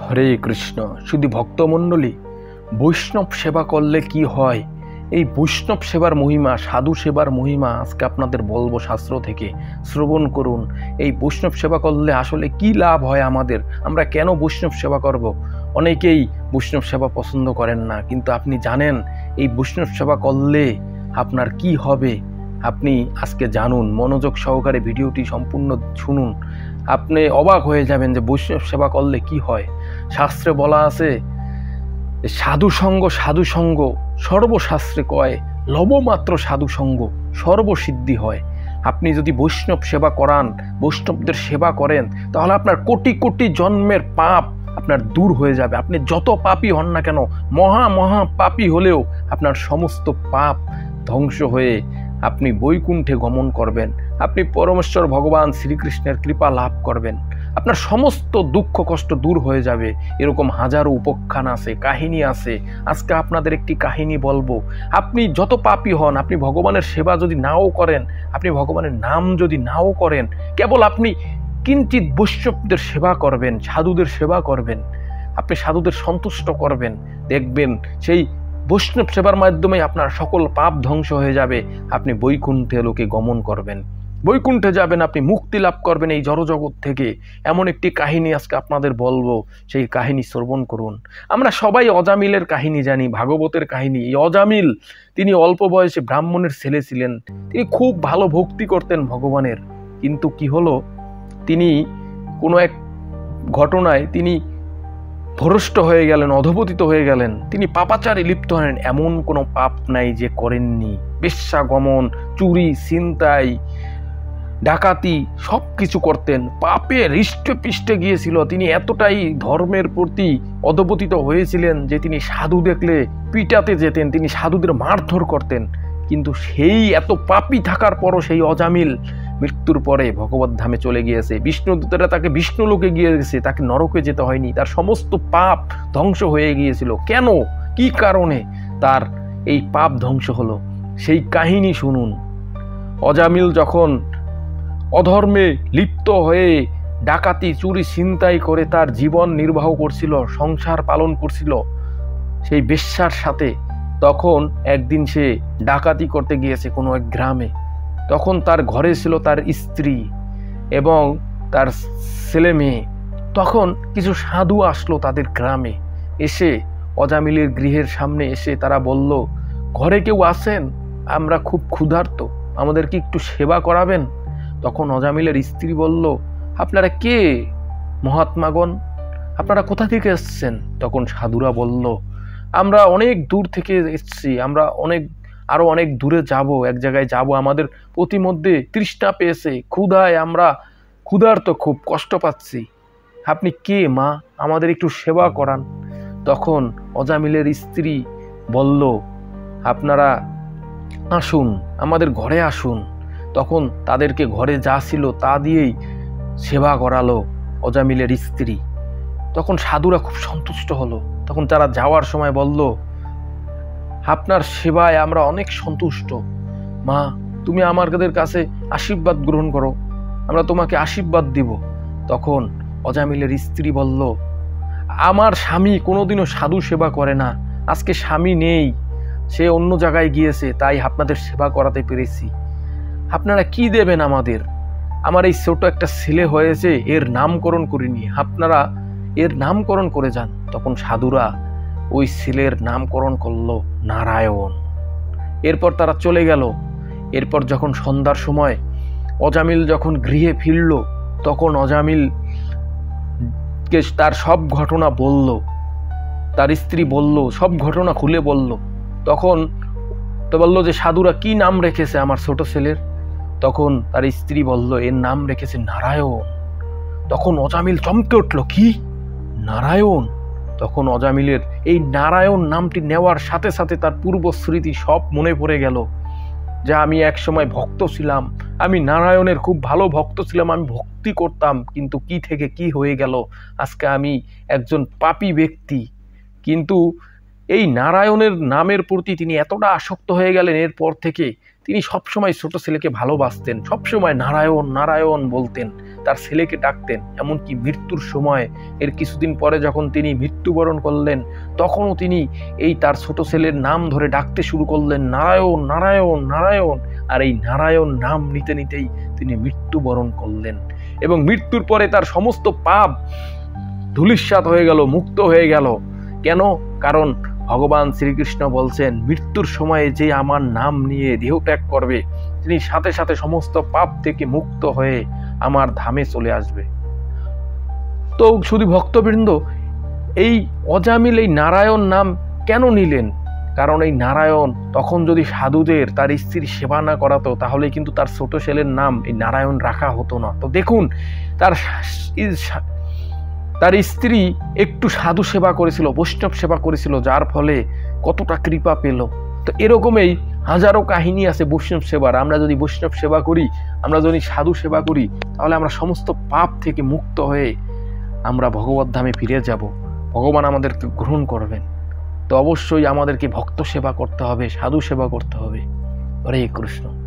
হরে কৃষ্ণ। শুধু ভক্তমণ্ডলী, বৈষ্ণব সেবা করলে কি হয়, এই বৈষ্ণব সেবার মহিমা, সাধু সেবার মহিমা আজকে আপনাদের বলবো শাস্ত্র থেকে। শ্রবণ করুন। এই বৈষ্ণব সেবা করলে আসলে কি লাভ হয় আমাদের, আমরা কেন বৈষ্ণব সেবা করব। অনেকেই বৈষ্ণব সেবা পছন্দ করেন না, কিন্তু আপনি জানেন এই বৈষ্ণব সেবা করলে আপনার কি হবে। আপনি আজকে জানুন, মনোযোগ সহকারে ভিডিওটি সম্পূর্ণ শুনুন। আপনি অবাক হয়ে যাবেন যে বৈষ্ণব সেবা করলে কি হয়। শাস্ত্রে বলা আছে, সাধুসঙ্গ সাধুসঙ্গ সর্বশাস্ত্রে কয়, লবমাত্র সাধুসঙ্গ সর্বসিদ্ধি হয়। আপনি যদি বৈষ্ণব সেবা করান, বৈষ্ণবদের সেবা করেন, তাহলে আপনার কোটি কোটি জন্মের পাপ আপনার দূর হয়ে যাবে। আপনি যত পাপী হন না কেন, মহা মহা পাপী হলেও আপনার সমস্ত পাপ ধ্বংস হয়ে আপনি বৈকুণ্ঠে গমন করবেন। আপনি পরমেশ্বর ভগবান শ্রীকৃষ্ণের কৃপা লাভ করবেন। আপনার সমস্ত দুঃখ কষ্ট দূর হয়ে যাবে। এরকম হাজারো উপাখ্যান আছে, কাহিনী আছে। আজকে আপনাদের একটি কাহিনী বলবো। আপনি যত পাপী হন, আপনি ভগবানের সেবা যদি নাও করেন, আপনি ভগবানের নাম যদি নাও করেন, কেবল আপনি কিঞ্চিৎ বৈষ্ণবদের সেবা করবেন, সাধুদের সেবা করবেন, আপনি সাধুদের সন্তুষ্ট করবেন, দেখবেন সেই বৈষ্ণব সেবার মাধ্যমে আপনার সকল পাপ ধ্বংস হয়ে যাবে। আপনি বৈকুণ্ঠে লোকে গমন করবেন, বৈকুণ্ঠে যাবেন, আপনি মুক্তি লাভ করবেন এই জড়জগৎ থেকে। এমন একটি কাহিনী আজকে আপনাদের বলবো, সেই কাহিনী শ্রবণ করুন। আমরা সবাই অজামিলের কাহিনী জানি, ভাগবতের কাহিনী। এই অজামিল, তিনি অল্প বয়সে ব্রাহ্মণের ছেলে ছিলেন। তিনি খুব ভালো ভক্তি করতেন ভগবানের। কিন্তু কি হলো, তিনি কোনো এক ঘটনায় তিনি ভ্রষ্ট হয়ে গেলেন, অধঃপতিত হয়ে গেলেন। তিনি পাপাচারে লিপ্ত হলেন। এমন কোনো পাপ নাই যে করেননি। বেশ্যাগমন, চুরি, ছিনতাই, ডাকাতি সব কিছু করতেন। পাপে হৃষ্টে পিষ্টে গিয়েছিল। তিনি এতটাই ধর্মের প্রতি অধঃপতিত হয়েছিলেন যে তিনি সাধু দেখলে পিটাতে যেতেন, তিনি সাধুদের মারধর করতেন। কিন্তু সেই এত পাপী থাকার পরও সেই অজামিল মৃত্যুর পরে ভগবত ধামে চলে গিয়েছে। বিষ্ণুদূতেরা তাকে বিষ্ণুলোকে গিয়েছে, তাকে নরকে যেতে হয়নি। তার সমস্ত পাপ ধ্বংস হয়ে গিয়েছিল। কেন, কি কারণে তার এই পাপ ধ্বংস হলো, সেই কাহিনী শুনুন। অজামিল যখন অধর্মে লিপ্ত হয়ে ডাকাতি, চুরি, ছিনতাই করে তার জীবন নির্বাহ করছিল, সংসার পালন করছিল সেই বেশ্যার সাথে, তখন একদিন সে ডাকাতি করতে গিয়েছে কোনো এক গ্রামে। তখন তার ঘরে ছিল তার স্ত্রী এবং তার ছেলে মেয়ে। তখন কিছু সাধু আসলো তাদের গ্রামে, এসে অজামিলের গৃহের সামনে এসে তারা বলল, ঘরে কেউ আছেন? আমরা খুব ক্ষুধার্ত, আমাদেরকে একটু সেবা করাবেন? তখন অজামিলের স্ত্রী বলল, আপনারা কে মহাত্মাগণ? আপনারা কোথা থেকে এসছেন? তখন সাধুরা বলল, আমরা অনেক দূর থেকে এসছি, আমরা আরো অনেক দূরে যাব, এক জায়গায় যাব, আমাদের প্রতিমধ্যে তৃষ্ণা পেয়েছে, ক্ষুধায় আমরা ক্ষুধার্ত, খুব কষ্ট পাচ্ছি। আপনি কে মা? আমাদের একটু সেবা করান। তখন অজামিলের স্ত্রী বলল, আপনারা আসুন, আমাদের ঘরে আসুন। তখন তাদেরকে ঘরে যা ছিল তা দিয়েই সেবা করালো অজামিলের স্ত্রী। তখন সাধুরা খুব সন্তুষ্ট হলো। তখন তারা যাওয়ার সময় বলল, আপনার সেবায় আমরা অনেক সন্তুষ্ট মা, তুমি আমাদের কাছে আশীর্বাদ গ্রহণ করো, আমরা তোমাকে আশীর্বাদ দিব। তখন অজামিলের স্ত্রী বলল, আমার স্বামী কোনোদিনও সাধু সেবা করে না, আজকে স্বামী নেই, সে অন্য জায়গায় গিয়েছে, তাই আপনাদের সেবা করাতে পেরেছি। আপনারা কি দেবেন আমাদের? আমার এই ছোট একটা ছেলে হয়েছে, এর নামকরণ করিনি, আপনারা এর নামকরণ করে যান। তখন সাধুরা ওই ছেলের নামকরণ করলো নারায়ণ। এরপর তারা চলে গেল। এরপর যখন সন্ধ্যার সময় অজামিল যখন গৃহে ফিরল, তখন অজামিলকে তার সব ঘটনা বলল, তার স্ত্রী বলল, সব ঘটনা খুলে বলল। তখন তো বলল যে সাধুরা কি নাম রেখেছে আমার ছোট ছেলের? তখন তার স্ত্রী বলল, এর নাম রেখেছে নারায়ণ। তখন অজামিল চমকে উঠল, কি নারায়ণ? তখন অজামিলের এই নারায়ণ নামটি নেওয়ার সাথে সাথে তার পূর্ব স্মৃতি সব মনে পড়ে গেল, যে আমি এক সময় ভক্ত ছিলাম, আমি নারায়ণের খুব ভালো ভক্ত ছিলাম, আমি ভক্তি করতাম, কিন্তু কি থেকে কি হয়ে গেল, আজকে আমি একজন পাপী ব্যক্তি। কিন্তু এই নারায়ণের নামের প্রতি তিনি এতটা আসক্ত হয়ে গেলেন, এরপর থেকে তিনি সবসময় ছোট ছেলেকে ভালোবাসতেন, সবসময় নারায়ণ নারায়ণ বলতেন, তার ছেলেকে ডাকতেন। এমনকি মৃত্যুর সময় এর কিছুদিন পরে যখন তিনি মৃত্যুবরণ করলেন, তখনও তিনি এই তার ছোট ছেলের নাম ধরে ডাকতে শুরু করলেন, নারায়ণ নারায়ণ নারায়ণ। আর এই নারায়ণ নাম নিতে নিতেই তিনি মৃত্যুবরণ করলেন। এবং মৃত্যুর পরে তার সমস্ত পাপ ধূলিসাৎ হয়ে গেল, মুক্ত হয়ে গেল। কেন? কারণ ভগবান শ্রীকৃষ্ণ বলছেন, মৃত্যুর সময়ে যে আমার নাম নিয়ে দেহ ত্যাগ করবে, তিনি সাথে সাথে সমস্ত পাপ থেকে মুক্ত হয়ে আমার ধামে চলে আসবে। তো শুধু ভক্তবৃন্দ, এই অজামিল এই নারায়ণ নাম কেন নিলেন? কারণ এই নারায়ণ তখন যদি সাধুদের তার স্ত্রীর সেবা না করাতো, তাহলে কিন্তু তার ছোট ছেলের নাম এই নারায়ণ রাখা হতো না। তো দেখুন, তার স্ত্রী একটু সাধু সেবা করেছিল, বৈষ্ণব সেবা করেছিল, যার ফলে কতটা কৃপা পেল। তো এরকমই হাজারো কাহিনী আছে বৈষ্ণব সেবার। আমরা যদি বৈষ্ণব সেবা করি, আমরা যদি সাধু সেবা করি, তাহলে আমরা সমস্ত পাপ থেকে মুক্ত হয়ে আমরা ভগবত ধামে ফিরে যাব, ভগবান আমাদেরকে গ্রহণ করবেন। তো অবশ্যই আমাদেরকে ভক্ত সেবা করতে হবে, সাধু সেবা করতে হবে। হরে কৃষ্ণ।